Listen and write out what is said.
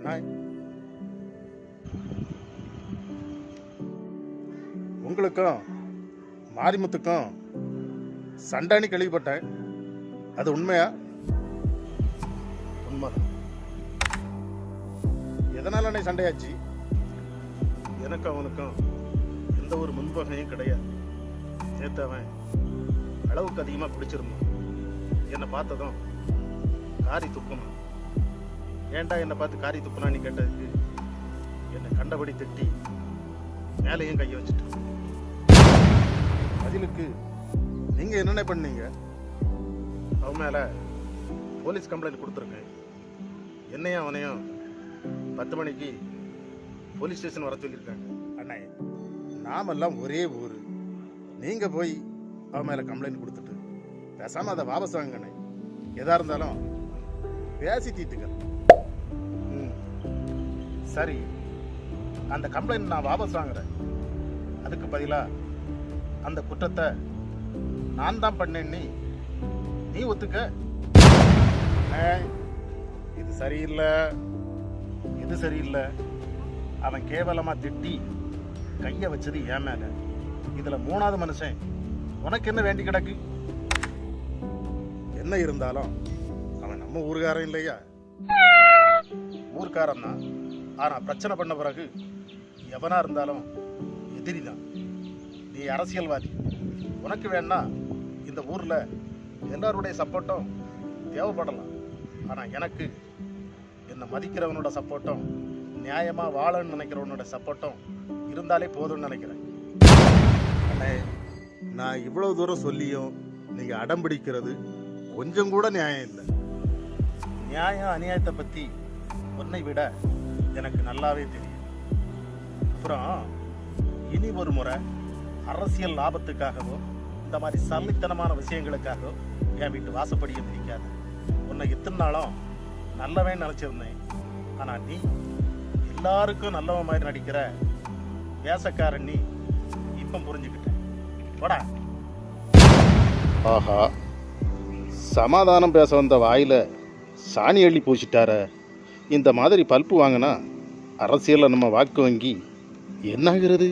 Hi. உங்களுக்கும் மாரிமுத்துக்கும் சண்டானி கேள்விப்பட்டேன், அது உண்மையா? உண்மைதான். எதனால அன்னை சண்டையாச்சு? எனக்கும் அவனுக்கும் எந்த ஒரு முன்பகையும் கிடையாது. நேற்று அவன் அளவுக்கு அதிகமாக பிடிச்சிருந்தான். என்னை பார்த்ததும் காரி துப்புனான். ஏன்டா என்னை பார்த்து காரி துப்புனான்னு கேட்டதுக்கு என்னை கண்டபடி திட்டி மேலேயும் கையை வச்சுட்டான். பதிலுக்கு நீங்கள் என்னென்ன பண்ணீங்க? அவன் மேலே போலீஸ் கம்ப்ளைண்ட் கொடுத்துருக்கேன். என்னையும் அவனையும் 10 மணிக்கு போலீஸ் ஸ்டேஷன் வர சொல்லியிருக்காங்க. அண்ணே, நாமெல்லாம் ஒரே ஊர். நீங்கள் போய் அவன் மேலே கம்ப்ளைண்ட் கொடுத்துட்டு பேசாமல் அதை வாபஸ் வாங்கண்ணே. எதாக இருந்தாலும் பேசி தீட்டுங்க. சரி, அந்த கம்ப்ளைண்ட் நான் வாபஸ் வாங்குறேன். அதுக்கு பதிலாக அந்த குற்றத்தை நான் தான் பண்ணேன்னு நீ ஒத்துக்க. இது சரியில்லை, இது சரியில்லை. அவன் கேவலமாக திட்டி கையை வச்சது ஏன் மேல. இதில் 3வது மனுஷன் உனக்கு என்ன வேண்டி கிடக்கு? என்ன இருந்தாலும் அவன் நம்ம ஊர்காரன் இல்லையா? ஊர்க்காரன் தான். ஆனால் பிரச்சனை பண்ண பிறகு எவனா இருந்தாலும் எதிரி தான். நீ அரசியல்வாதி. உனக்கு வேணா இந்த ஊரில் எல்லாருடைய சப்போர்ட்டும் தேவைப்படலாம். ஆனால் எனக்கு என்னை மதிக்கிறவனோட சப்போர்ட்டும் நியாயமாக வாழன்னு நினைக்கிறவனோட சப்போர்ட்டும் இருந்தாலே போதும்னு நினைக்கிறேன். அண்ணே, நான் இவ்வளோ தூரம் சொல்லியும் நீங்கள் அடம் பிடிக்கிறது கொஞ்சம் கூட நியாயம் இல்லை. நியாயம் அநியாயத்தை பற்றி உன்னை விட எனக்கு நல்லாவே தெரியும். அப்புறம் இனி ஒரு முறை அரசியல் லாபத்துக்காகவோ இந்த மாதிரி சல்லித்தனமான விஷயங்களுக்காகவோ என் வீட்டு வாசப்படியை மிதிக்காது. உன்னை இத்தனை நாளும் நல்லவன் நினச்சிருந்தேன். ஆனால் நீ எல்லாருக்கும் நல்லவன் மாதிரி நடிக்கிற வேசக்காரன். நீ இப்போ புரிஞ்சுக்கிட்டேன். போடா. ஆஹா, சமாதானம் பேச வந்த வாயில் சாணி அள்ளி பூசிட்டார. இந்த மாதிரி பல்ப்பு வாங்கினா அரசியலில் நம்ம வாக்கு வங்கி என்னாகிறது?